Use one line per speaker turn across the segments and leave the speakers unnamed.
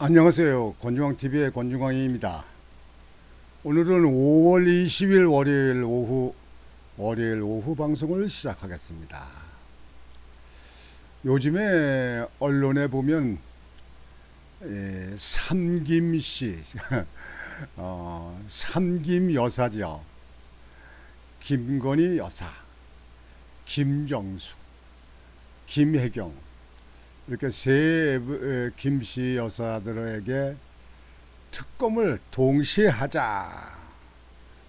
안녕하세요. 권중광TV의 권중광입니다. 오늘은 5월 20일 월요일 오후 방송을 시작하겠습니다. 요즘에 언론에 보면 삼김씨, 삼김 여사죠. 김건희 여사, 김정숙, 김혜경 이렇게 세 김씨 여사들에게 특검을 동시에 하자.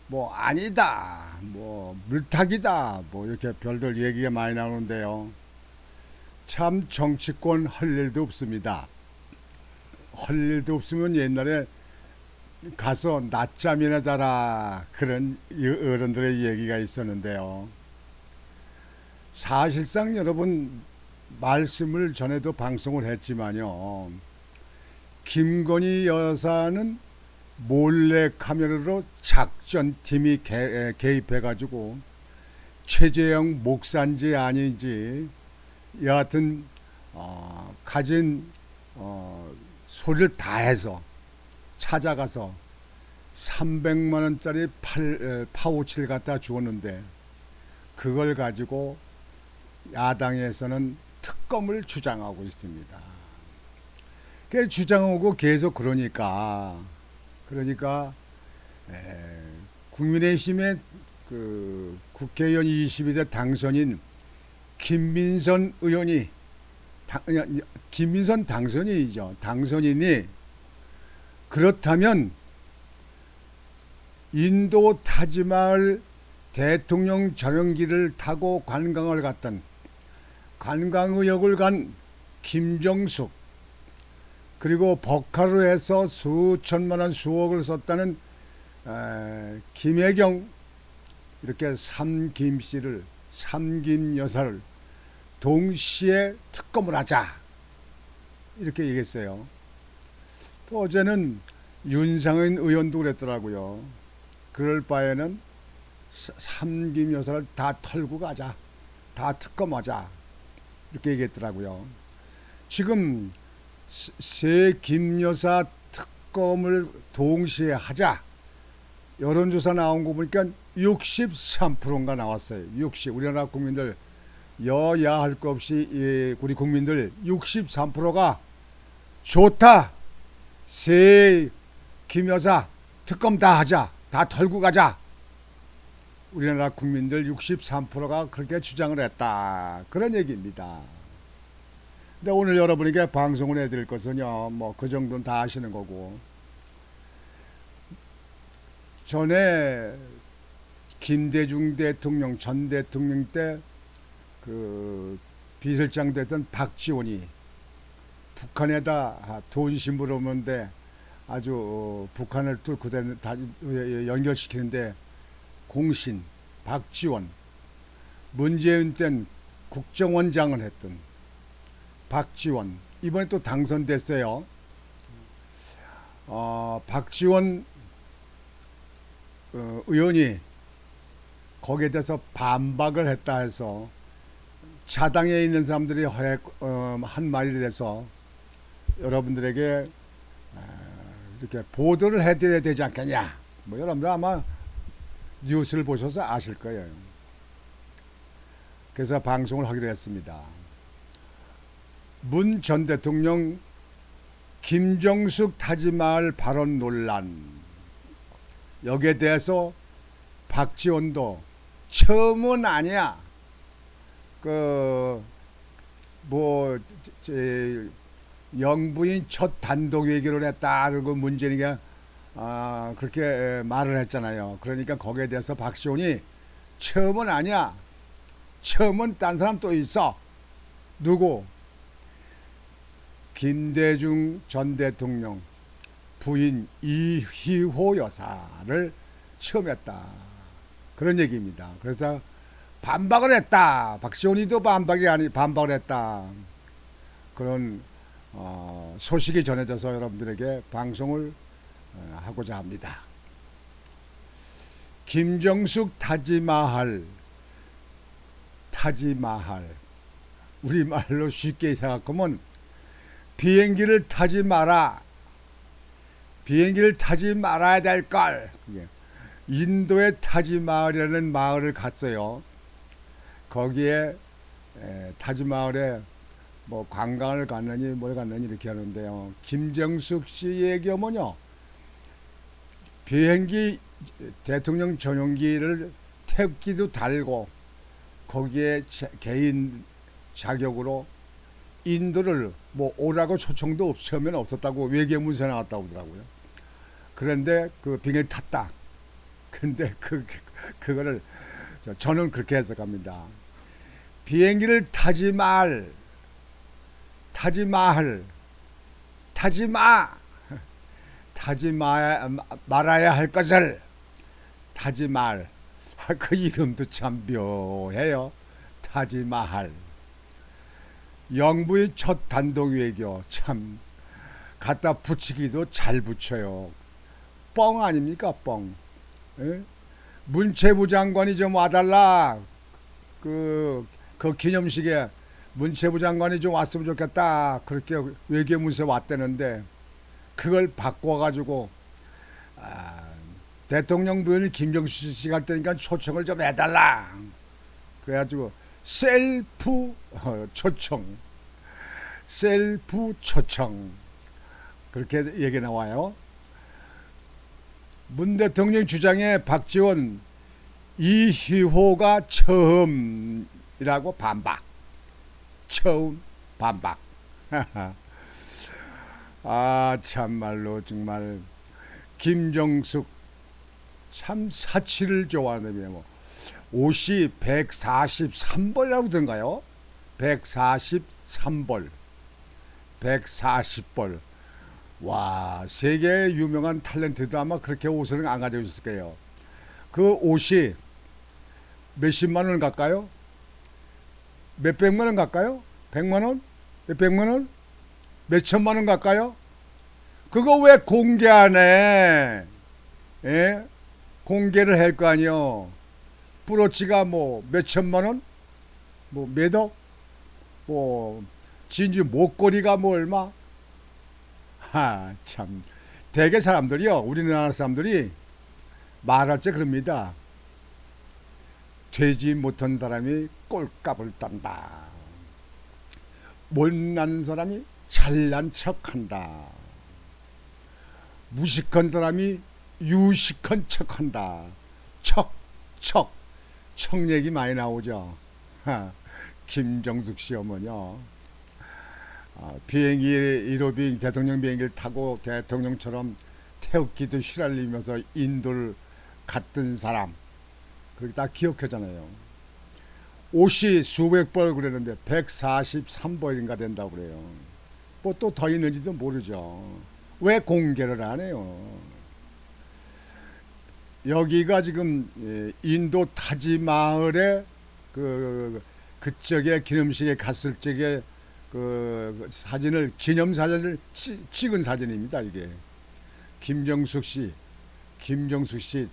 뭐 아니다. 뭐 물타기다. 뭐 이렇게 별들 얘기가 많이 나오는데요. 참 정치권 할 일도 없습니다. 할 일도 없으면 옛날에 가서 낮잠이나 자라 그런 어른들의 얘기가 있었는데요. 사실상 여러분 말씀을 전에도 방송을 했지만요. 김건희 여사는 몰래 카메라로 작전팀이 개입해가지고 최재형 목사인지 아닌지 여하튼 가진 소리를 다 해서 찾아가서 300만 원짜리 파우치를 갖다 주었는데 그걸 가지고 야당에서는 특검을 주장하고 있습니다. 그 주장하고 계속 그러니까 국민의힘의 그 국회의원 22대 당선인 김민선 의원이 김민선 당선인이 그렇다면 인도 타지마을 대통령 전용기를 타고 관광을 갔던 관광 의혹을 간 김정숙 그리고 버카로에서 수천만원 수억을 썼다는 김혜경 이렇게 삼김씨를 삼김 여사를 동시에 특검을 하자 이렇게 얘기했어요. 또 어제는 윤상현 의원도 그랬더라고요. 그럴 바에는 삼김 여사를 다 털고 가자, 다 특검하자 이렇게 얘기했더라고요. 지금 세 김여사 특검을 동시에 하자 여론조사 나온 거 보니까 63%인가 나왔어요. 우리나라 국민들 여야 할 것 없이 우리 국민들 63%가 좋다. 세 김여사 특검 다 하자. 다 털고 가자. 우리나라 국민들 63%가 그렇게 주장을 했다. 그런 얘기입니다. 근데 오늘 여러분에게 방송을 해드릴 것은요, 뭐 그 정도는 다 아시는 거고. 전에 김대중 대통령, 전 대통령 때 그 비서실장 됐던 박지원이 북한에다 돈 심부름하는데 아주 북한을 뚫고 연결시키는데 공신, 박지원, 문재인 땐 국정원장을 했던 박지원 이번에 또 당선됐어요. 박지원 의원이 거기에 대해서 반박을 했다 해서 자당에 있는 사람들이 한 말이 돼서 여러분들에게 이렇게 보도를 해드려야 되지 않겠냐. 뭐 여러분들 아마 뉴스를 보셔서 아실 거예요. 그래서 방송을 하기로 했습니다. 문 전 대통령 김정숙 타지마을 발언 논란 여기에 대해서 박지원도 처음은 아니야. 영부인 첫 단독 얘기를 했다. 그리고 문재인이가 그렇게 말을 했잖아요. 그러니까 거기에 대해서 박지원이 처음은 아니야. 처음은 딴 사람 또 있어. 누구? 김대중 전 대통령 부인 이희호 여사를 처음 했다. 그런 얘기입니다. 그래서 반박을 했다. 박지원이도 반박을 했다. 그런 소식이 전해져서 여러분들에게 방송을 하고자 합니다. 김정숙 타지마할 우리말로 쉽게 생각하면 비행기를 타지 마라 비행기를 타지 말아야 될 걸. 인도의 타지마을이라는 마을을 갔어요. 거기에 타지마을에 뭐 관광을 갔느니 뭘 갔느니 이렇게 하는데요. 김정숙 씨 얘기하면요, 비행기 대통령 전용기를 태극기도 달고 거기에 개인 자격으로 인도를 뭐 오라고 초청도 처음에는 없었다고 외교문서에 나왔다고 하더라고요. 그런데 그 비행기를 탔다. 근데 그거를 저는 그렇게 해석합니다. 비행기를 타지 말, 타지 말, 타지 마, 타지 말아야 할 것을 타지 말. 그 이름도 참 묘해요. 타지 마할. 영부의 첫 단독 외교 참 갖다 붙이기도 잘 붙여요. 뻥 아닙니까 뻥. 에? 문체부 장관이 좀 와달라. 그 기념식에 문체부 장관이 좀 왔으면 좋겠다. 그렇게 외교문서 왔다는데 그걸 바꿔가지고 대통령 부인이 김정수 씨가 할 때니까 초청을 좀 해달라. 그래가지고 셀프 초청, 셀프 초청 그렇게 얘기 나와요. 문 대통령 주장에 박지원 이희호가 처음이라고 반박. 처음 반박. 아 참말로 정말 김정숙 참 사치를 좋아하는 뭐 옷이 143벌이라고 든가요? 143벌, 140벌. 와, 세계 유명한 탤런트도 아마 그렇게 옷을 안 가지고 있을 거예요. 그 옷이 몇십만 원 갈까요? 몇백만 원 갈까요? 100만 원? 몇백만 원? 몇천만 원 갈까요? 그거 왜 공개 안 해? 예? 공개를 할 거 아니요. 브로치가 뭐 몇천만 원? 뭐 몇억? 뭐 진주 목걸이가 뭐 얼마? 하, 참. 대개 사람들이요, 우리나라 사람들이 말할 때 그럽니다. 되지 못한 사람이 꼴값을 딴다. 못난 사람이 잘난 척한다. 무식한 사람이 유식한 척한다. 척 얘기 많이 나오죠. 김정숙 씨 어머니요. 비행기 1호비 대통령 비행기를 타고 대통령처럼 태극기도 휘날리면서 인도를 갔던 사람. 그렇게 다 기억하잖아요. 옷이 수백 벌 그랬는데 143벌인가 된다고 그래요. 뭐 또 더 있는지도 모르죠. 왜 공개를 안 해요? 여기가 지금 인도 타지 마을에 그쪽에 기념식에 갔을 적에 그 사진을 기념사진을 찍은 사진입니다. 이게 김정숙 씨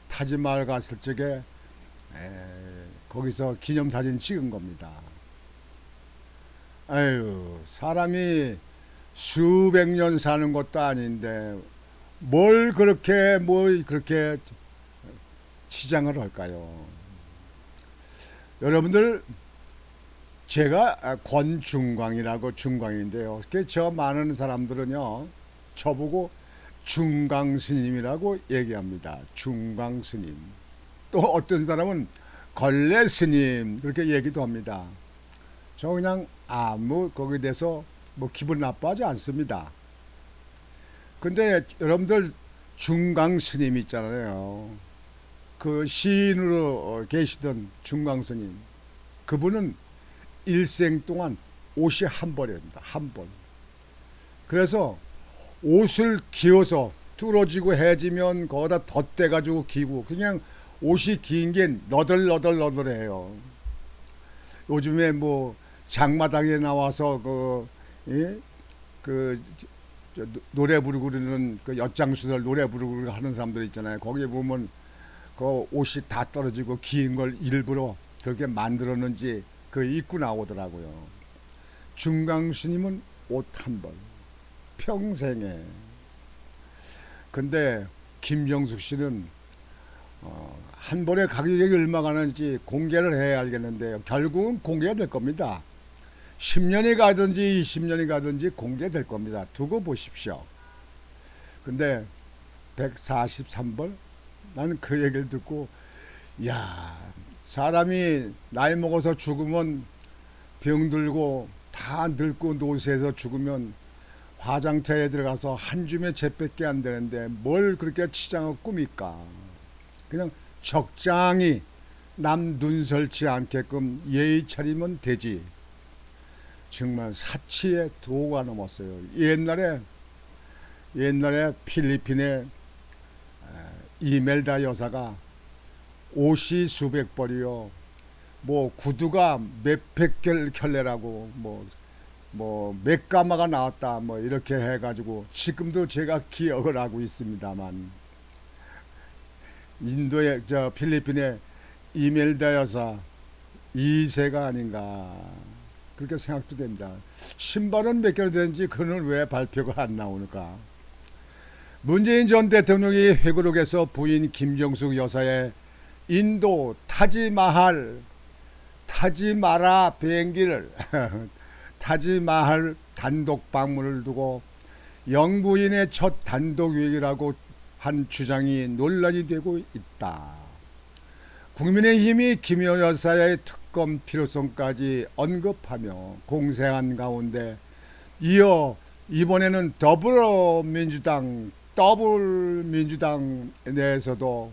타지마을 갔을 적에 거기서 기념사진 찍은 겁니다. 아유, 사람이 수백 년 사는 것도 아닌데 뭘 그렇게 치장을 할까요? 여러분들, 제가 권중광이라고 중광인데요. 저 많은 사람들은요, 저보고 중광스님이라고 얘기합니다. 중광스님. 또 어떤 사람은 걸레스님 그렇게 얘기도 합니다. 저 그냥 아무 거기에 대해서 뭐 기분 나빠하지 않습니다. 근데 여러분들 중광스님 있잖아요. 그 시인으로 계시던 중광스님, 그분은 일생 동안 옷이 한 벌입니다. 한 벌. 그래서 옷을 기어서 뚫어지고 해지면 거기다 덧대가지고 기고 그냥 옷이 긴 게 너덜너덜해요. 요즘에 뭐 장마당에 나와서 노래 부르고 그러는 그 엿장수들 노래 부르고 하는 사람들 있잖아요. 거기에 보면 그 옷이 다 떨어지고 긴 걸 일부러 그렇게 만들었는지 그 입고 나오더라고요. 중광스님은 옷 한 벌 평생에. 근데 김정숙 씨는 한 번에 가격이 얼마가 하는지 공개를 해야 알겠는데요. 결국은 공개가 될 겁니다. 10년이 가든지 20년이 가든지 공개될 겁니다. 두고 보십시오. 근데 143벌? 나는 그 얘기를 듣고 야, 사람이 나이 먹어서 죽으면 병들고 다 늙고 노쇠해서 죽으면 화장터에 들어가서 한 줌의 재밖에 안 되는데 뭘 그렇게 치장을 꾸밉니까? 그냥 적당히 남 눈설치 않게끔 예의 차리면 되지. 정말 사치의 도가 넘었어요. 옛날에 필리핀의 이멜다 여사가 옷이 수백 벌이요. 뭐 구두가 몇백 켤레라고 몇 가마가 나왔다 뭐 이렇게 해가지고 지금도 제가 기억을 하고 있습니다만 인도의 필리핀의 이멜다 여사 2세가 아닌가 그렇게 생각도 됩니다. 신발은 몇 개나 되는지 그는 왜 발표가 안 나오는가. 문재인 전 대통령이 회고록에서 부인 김정숙 여사의 인도 타지마할 비행기를 타지마할 단독 방문을 두고 영부인의 첫 단독 여행이라고 한 주장이 논란이 되고 있다. 국민의힘이 김여 여사의 특검 필요성까지 언급하며 공세한 가운데 이어 이번에는 더불어민주당 내에서도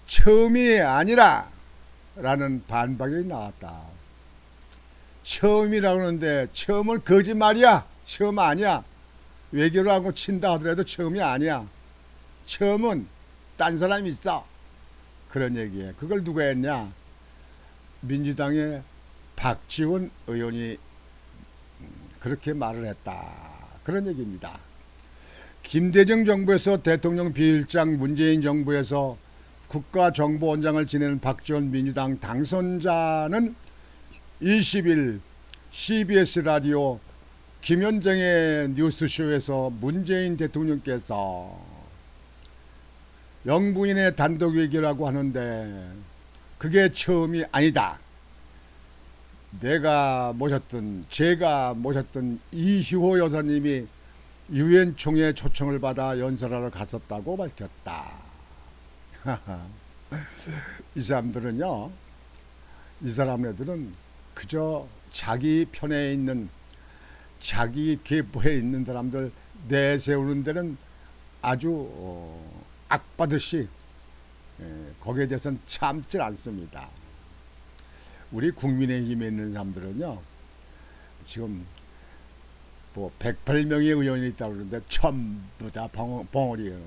처음이 아니라 라는 반박이 나왔다. 처음이라고 하는데 처음은 거짓말이야. 처음 아니야. 외교를 하고 친다 하더라도 처음이 아니야. 처음은 딴 사람이 있어. 그런 얘기에 그걸 누가 했냐. 민주당의 박지원 의원이 그렇게 말을 했다. 그런 얘기입니다. 김대중 정부에서 대통령 비일장 문재인 정부에서 국가정보원장을 지내는 박지원 민주당 당선자는 20일 CBS 라디오 김현정의 뉴스쇼에서 문재인 대통령께서 영부인의 단독 얘기라고 하는데 그게 처음이 아니다. 제가 모셨던 이희호 여사님이 유엔 총회 초청을 받아 연설하러 갔었다고 밝혔다. 이 사람들은 그저 자기 편에 있는 자기 계보에 있는 사람들 내세우는 데는 아주 악바듯이 거기에 대해서는 참질 않습니다. 우리 국민의힘에 있는 사람들은요 지금 뭐 108명의 의원이 있다고 그러는데 전부 다 벙어리예요.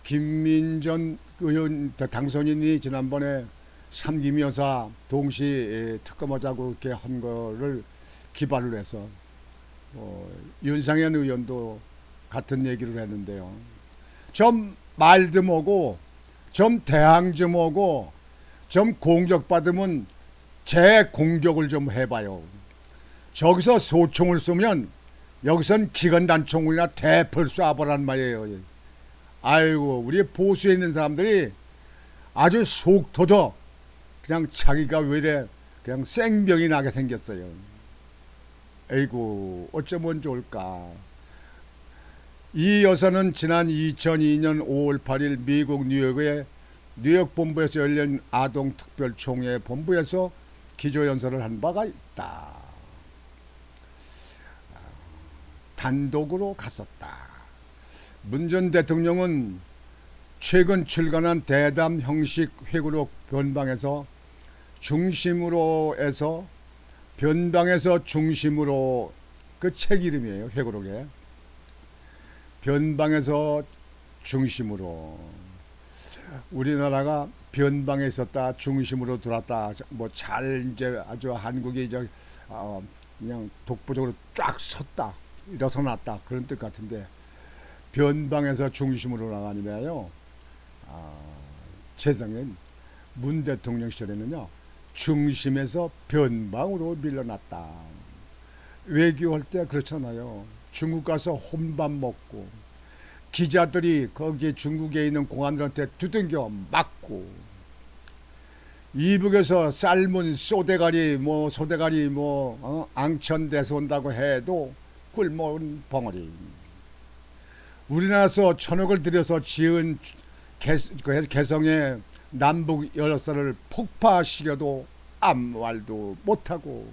김민전 의원 당선인이 지난번에 삼김 여사 동시 특검하자고 이렇게 한 거를 기발을 해서 윤상현 의원도 같은 얘기를 했는데요. 좀 말 좀 오고 좀 대항 좀 오고 좀 공격받으면 재공격을 좀 해봐요. 저기서 소총을 쏘면 여기선 기관단총이나 대풀 쏴보란 말이에요. 아이고 우리 보수에 있는 사람들이 아주 속 터져 그냥 자기가 왜 이래 그냥 생병이 나게 생겼어요. 에이구 어쩌면 좋을까. 이 여사는 지난 2002년 5월 8일 미국 뉴욕의 뉴욕 본부에서 열린 아동특별총회 본부에서 기조연설을 한 바가 있다. 단독으로 갔었다. 문 전 대통령은 최근 출간한 대담 형식 회고록 변방에서 중심으로 그 책 이름이에요. 회고록에 변방에서 중심으로 우리나라가 변방에 있었다 중심으로 돌았다 뭐 잘 이제 아주 한국이 이제 그냥 독보적으로 쫙 섰다 일어서놨다 그런 뜻 같은데 변방에서 중심으로 나가니까요. 세상에 문 대통령 시절에는요 중심에서 변방으로 밀려났다. 외교할 때 그렇잖아요. 중국 가서 혼밥 먹고 기자들이 거기 중국에 있는 공안들한테 두들겨 맞고, 이북에서 삶은 소대가리 앙천대서 온다고 해도 굶어온 벙어리. 우리나라에서 천억을 들여서 지은 개성의 남북 열차를 폭파시켜도 아무 말도 못하고,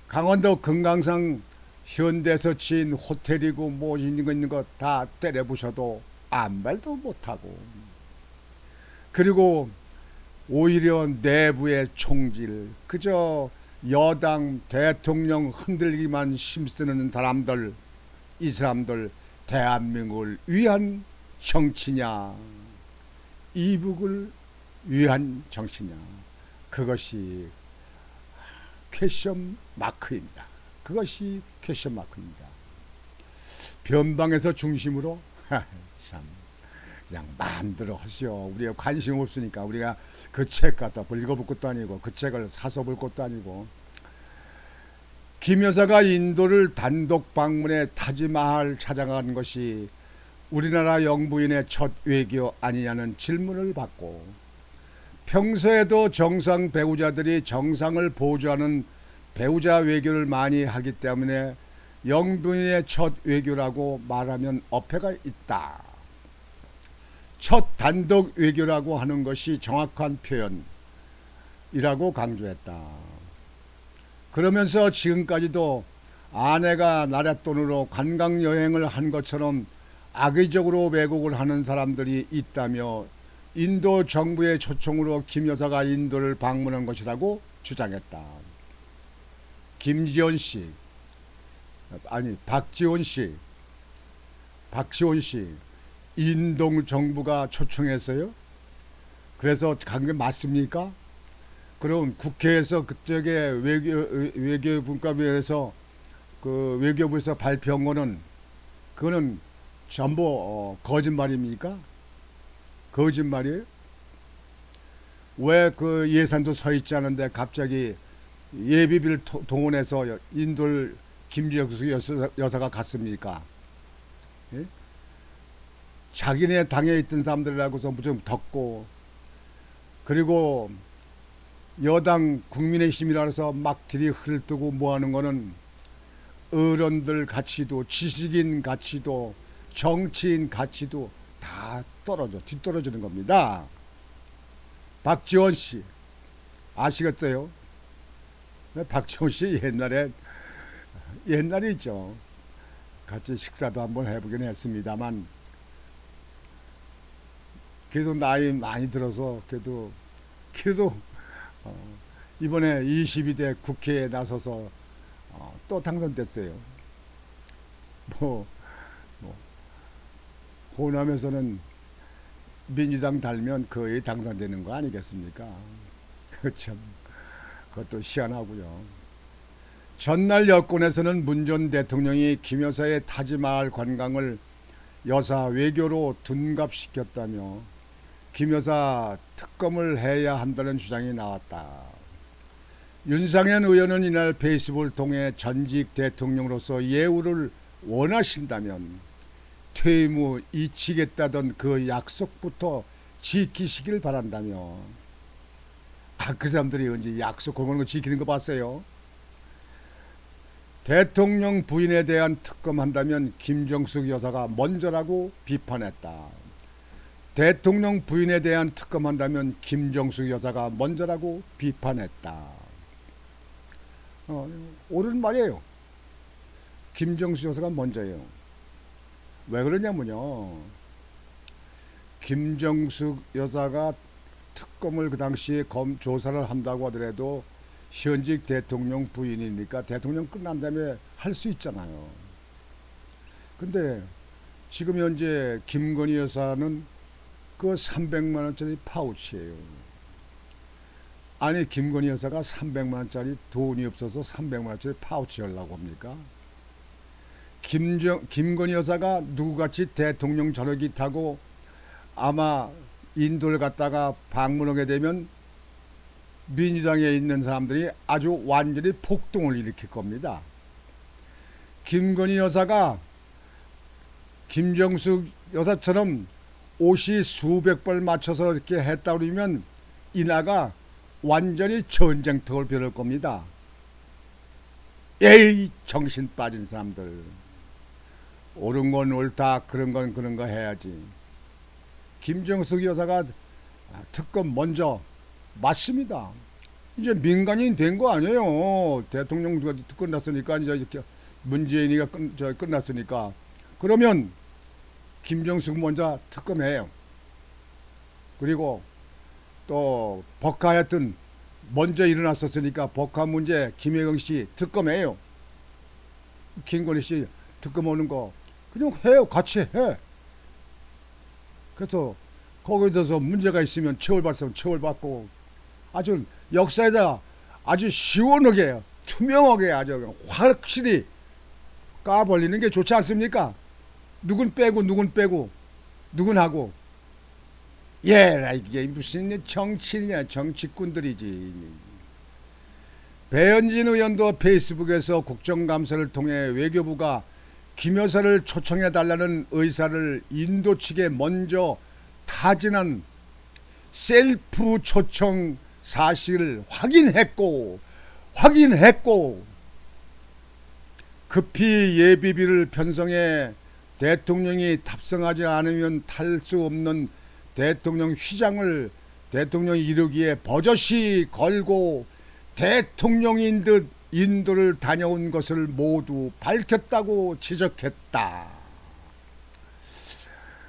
강원도 금강산 현대에서 지은 호텔이고 뭐 있는 거 다 때려부셔도 아무 말도 못하고, 그리고 오히려 내부의 총질, 그저 여당 대통령 흔들기만 힘쓰는 사람들, 이 사람들 대한민국을 위한 정치냐, 이북을 위한 정치냐, 그것이 퀘션 마크입니다. 그것이 퀘션 마크입니다. 변방에서 중심으로 참 그냥 마음대로 하시오. 우리가 관심 없으니까 우리가 그 책 갖다 읽어볼 것도 아니고 그 책을 사서 볼 것도 아니고. 김 여사가 인도를 단독 방문해 타지마할 찾아간 것이 우리나라 영부인의 첫 외교 아니냐는 질문을 받고, 평소에도 정상 배우자들이 정상을 보조하는 배우자 외교를 많이 하기 때문에 영부인의 첫 외교라고 말하면 어폐가 있다. 첫 단독 외교라고 하는 것이 정확한 표현이라고 강조했다. 그러면서 지금까지도 아내가 나랏돈으로 관광여행을 한 것처럼 악의적으로 왜곡을 하는 사람들이 있다며 인도 정부의 초청으로 김 여사가 인도를 방문한 것이라고 주장했다. 박지원 씨, 인도 정부가 초청했어요? 그래서 간 게 맞습니까? 그럼 국회에서 그쪽에 외교분과위에서 그 외교부에서 발표한 거는 그거는 전부 거짓말입니까? 거짓말이에요? 왜 그 예산도 서 있지 않은데 갑자기 예비비를 동원해서 인도를 김정숙 여사가 갔습니까? 예? 자기네 당에 있던 사람들이라고서 무슨 덮고, 그리고 여당 국민의힘이라 해서 막 들이 흐르뜨고 뭐하는 거는 어른들 가치도, 지식인 가치도, 정치인 가치도 다 뒤떨어지는 겁니다. 박지원 씨 아시겠어요? 박지원 씨 옛날이죠. 같이 식사도 한번 해보긴 했습니다만, 그래도 나이 많이 들어서 그래도 이번에 22대 국회에 나서서 또 당선됐어요. 뭐 호남에서는 민주당 달면 거의 당선되는 거 아니겠습니까? 참 그것도 희한하고요. 전날 여권에서는 문 전 대통령이 김 여사의 타지마할 관광을 여사 외교로 둔갑시켰다며 김 여사 특검을 해야 한다는 주장이 나왔다. 윤상현 의원은 이날 페이스북을 통해 전직 대통령으로서 예우를 원하신다면 퇴임 후 잊히겠다던 그 약속부터 지키시길 바란다며, 그 사람들이 언제 약속 그런 거 지키는 거 봤어요? 대통령 부인에 대한 특검한다면 김정숙 여사가 먼저라고 비판했다. 대통령 부인에 대한 특검한다면 김정숙 여사가 먼저라고 비판했다. 옳은 말이에요. 김정숙 여사가 먼저예요. 왜 그러냐면요, 김정숙 여사가 특검을 그 당시에 조사를 한다고 하더라도 현직 대통령 부인이니까 대통령 끝난 다음에 할 수 있잖아요. 근데 지금 현재 김건희 여사는 그 300만 원짜리 파우치예요. 아니 김건희 여사가 300만 원짜리 돈이 없어서 300만 원짜리 파우치 하려고 합니까? 김건희 여사가 누구같이 대통령 전화기 타고 아마 인도를 갔다가 방문하게 되면 민주당에 있는 사람들이 아주 완전히 폭동을 일으킬 겁니다. 김건희 여사가 김정숙 여사처럼 옷이 수백 벌 맞춰서 이렇게 했다 그러면 이 나가 완전히 전쟁터를 벼를 겁니다. 에이, 정신 빠진 사람들. 옳은 건 옳다, 그런 건 그런 거 해야지. 김정숙 여사가 특검 먼저 맞습니다. 이제 민간인 된 거 아니에요. 대통령 끝났으니까 이제 이렇게 문재인이가 끝났으니까. 그러면 김정숙 먼저 특검해요. 그리고 또 법카하여튼 먼저 일어났었으니까 법카 문제 김혜경 씨 특검해요. 김건희 씨 특검 오는 거 그냥 해요. 같이 해. 그래서 거기에 대해서 문제가 있으면 처벌받으면 처벌받고 아주 역사에다 아주 시원하게 투명하게 아주 확실히 까버리는 게 좋지 않습니까? 누군 빼고 누군 하고. 예, 이게 무슨 정치냐, 정치꾼들이지. 배현진 의원도 페이스북에서 국정감사를 통해 외교부가 김 여사를 초청해달라는 의사를 인도 측에 먼저 타진한 셀프 초청 사실을 확인했고 급히 예비비를 편성해 대통령이 탑승하지 않으면 탈 수 없는 대통령 휘장을 대통령이 이르기에 버젓이 걸고 대통령인 듯 인도를 다녀온 것을 모두 밝혔다고 지적했다.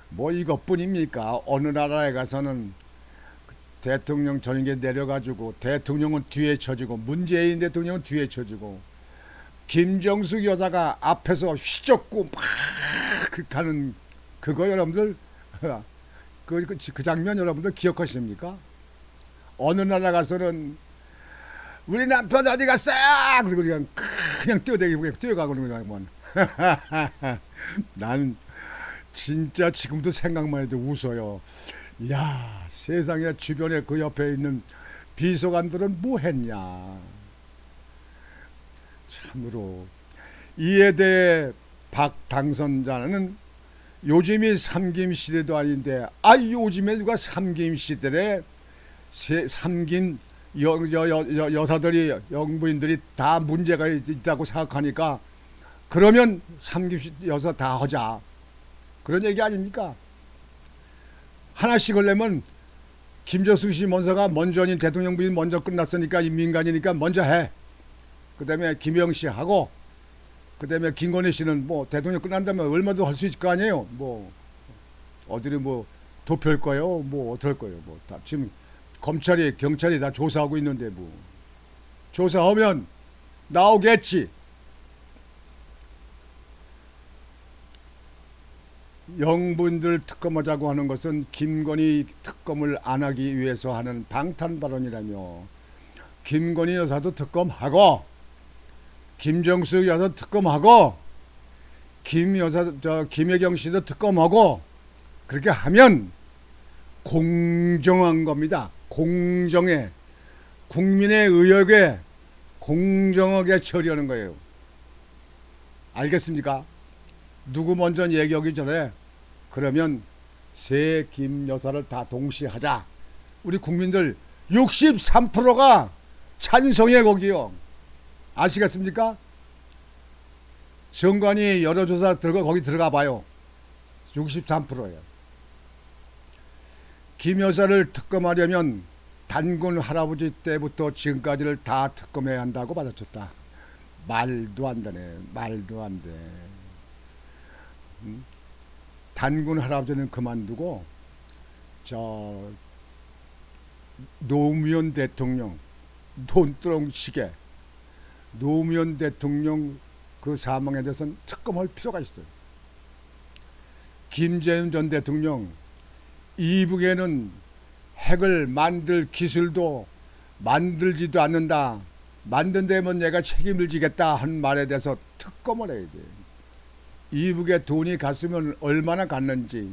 뭐 이것뿐입니까? 어느 나라에 가서는 대통령 저녁에 내려가지고 대통령은 뒤에 쳐지고 문재인 대통령은 뒤에 쳐지고 김정숙 여사가 앞에서 휘젓고 막 하는 그거 여러분들 그 장면 여러분들 기억하십니까? 어느 나라 가서는 우리 남편 어디 갔어요? 그리고 그냥 뛰어가고 그러는 거야. 난 진짜 지금도 생각만 해도 웃어요. 야, 세상에 주변에 그 옆에 있는 비서관들은 뭐 했냐. 참으로. 이에 대해 박 당선자는 요즘이 삼김시대도 아닌데 요즘에 누가 삼김시대래. 삼김 여사들이 영부인들이 다 문제가 있다고 생각하니까 그러면 삼김 여사 다 하자. 그런 얘기 아닙니까? 하나씩 하려면 김정숙 씨 먼저가 먼저 아닌 대통령 부인 먼저 끝났으니까 민간이니까 먼저 해. 그 다음에 김영 씨 하고 그 다음에 김건희 씨는 뭐 대통령 끝난다면 얼마도 할 수 있을 거 아니에요. 뭐 어디를 뭐 도피할 거예요. 뭐 어떨 거예요. 뭐 다 지금 검찰이 경찰이 다 조사하고 있는데 뭐 조사하면 나오겠지. 영분들 특검하자고 하는 것은 김건희 특검을 안 하기 위해서 하는 방탄 발언이라며 김건희 여사도 특검하고 김정숙 여사 특검하고 김혜경 씨도 특검하고 그렇게 하면 공정한 겁니다. 공정해. 국민의 의혹에 공정하게 처리하는 거예요. 알겠습니까? 누구 먼저 얘기하기 전에 그러면 세 김 여사를 다 동시에 하자. 우리 국민들 63%가 찬성해 거기요. 아시겠습니까? 정관이 여론조사 거기 들어가 봐요. 63%예요. 김 여사를 특검하려면 단군 할아버지 때부터 지금까지를 다 특검해야 한다고 받아쳤다. 말도 안 되네. 말도 안 돼. 단군 할아버지는 그만두고 노무현 대통령 돈두렁 시계 노무현 대통령 그 사망에 대해서는 특검할 필요가 있어요. 김재현 전 대통령 이북에는 핵을 만들 기술도 만들지도 않는다. 만든다면 내가 책임을 지겠다 한 말에 대해서 특검을 해야 돼. 이북에 돈이 갔으면 얼마나 갔는지,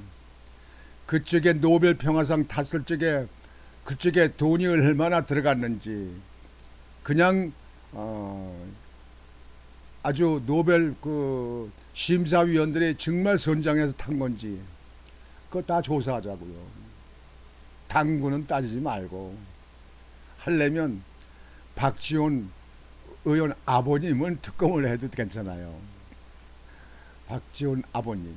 그쪽에 노벨 평화상 탔을 적에 그쪽에 돈이 얼마나 들어갔는지, 그냥 아주 노벨 그 심사위원들이 정말 선장해서 탄 건지 그거 다 조사하자고요. 당구는 따지지 말고 하려면 박지원 의원 아버님은 특검을 해도 괜찮아요. 박지원 아버님.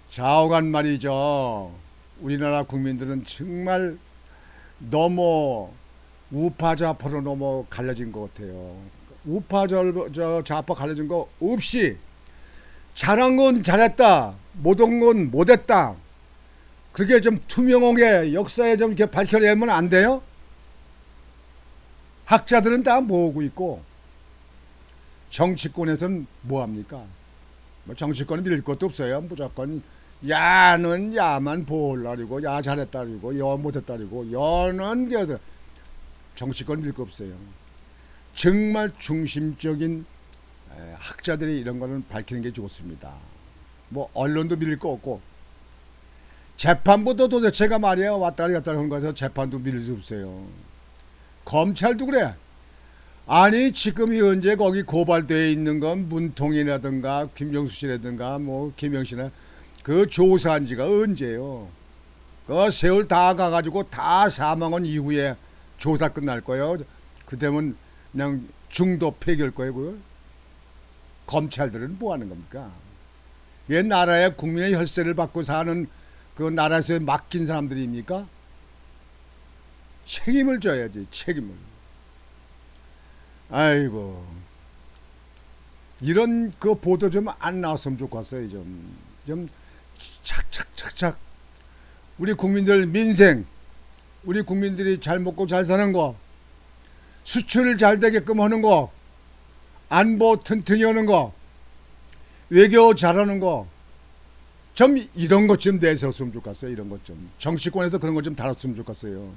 좌우간 말이죠. 우리나라 국민들은 정말 너무 우파 좌파로 너무 갈려진 것 같아요. 우파 좌파 갈려진 거 없이 잘한 건 잘했다, 못한 건 못했다. 그게 좀 투명하게 역사에 좀 이렇게 밝혀내면 안 돼요? 학자들은 다 모으고 있고 정치권에서는 뭐 합니까? 뭐 정치권은 믿을 것도 없어요. 무조건 야는 야만 보호하려고, 야 잘했다리고, 여 못했다리고, 여는 게 정치권 믿을 거 없어요. 정말 중심적인 학자들이 이런 거는 밝히는 게 좋습니다. 뭐 언론도 믿을 거 없고 재판부도 도대체가 말이에요. 왔다리 갔다리 하는 거에서 재판도 믿을 수 없어요. 검찰도 그래. 아니 지금 현재 거기 고발되어 있는 건 문통이라든가 김정수 씨라든가 뭐 김영신이나 그 조사한 지가 언제요? 그 세월 다 가가지고 다 사망한 이후에 조사 끝날 거예요. 그때면 그냥 중도 폐기할 거예요. 그걸? 검찰들은 뭐 하는 겁니까? 얘 나라의 국민의 혈세를 받고 사는 그 나라에서 맡긴 사람들입니까? 책임을 져야지, 책임을. 아이고, 이런 그 보도 좀 안 나왔으면 좋겠어요. 좀 착착착착 우리 국민들 민생, 우리 국민들이 잘 먹고 잘 사는 거, 수출 잘 되게끔 하는 거, 안보 튼튼히 하는 거, 외교 잘하는 거, 좀 이런 것 좀 내세웠으면 좋겠어요. 이런 것 좀 정치권에서 그런 것 좀 다뤘으면 좋겠어요.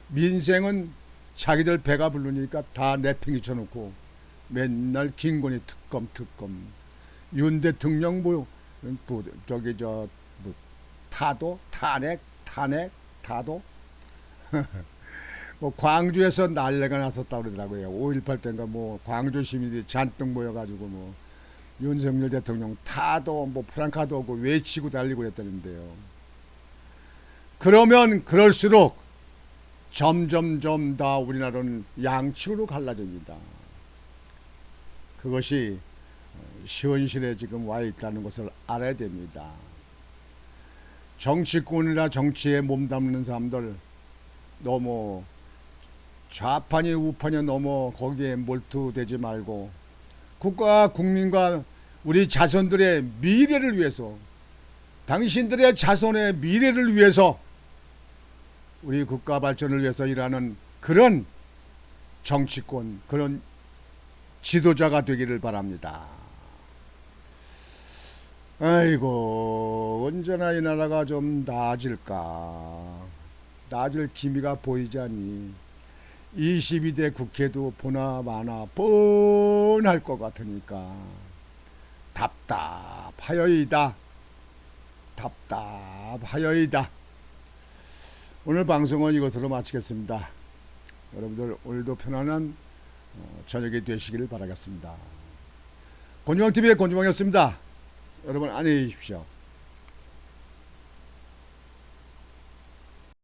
민생은 자기들 배가 부르니까 다 내팽개쳐 놓고 맨날 김건희 특검 윤 대통령 뭐 저기 뭐 타도 탄핵 타도 뭐 광주에서 난리가 났었다고 그러더라고요. 5.18 때인가 뭐 광주 시민들이 잔뜩 모여가지고 뭐 윤석열 대통령 타도 뭐 프랑카도 오고 외치고 달리고 그랬다는데요. 그러면 그럴수록 점점점 다 우리나라는 양측으로 갈라집니다. 그것이 현실에 지금 와 있다는 것을 알아야 됩니다. 정치권이나 정치에 몸담는 사람들 너무 좌판이 우판이 너무 거기에 몰두되지 말고 국가 국민과 우리 자손들의 미래를 위해서, 당신들의 자손의 미래를 위해서, 우리 국가 발전을 위해서 일하는 그런 정치권, 그런 지도자가 되기를 바랍니다. 아이고, 언제나 이 나라가 좀 나아질까? 나아질 기미가 보이지 않니? 22대 국회도 보나 마나 뻔할 것 같으니까 답답하여이다. 답답하여이다. 오늘 방송은 이것으로 마치겠습니다. 여러분들 오늘도 편안한 저녁이 되시기를 바라겠습니다. 곤주왕TV의 곤주왕이었습니다. 여러분 안녕히 계십시오.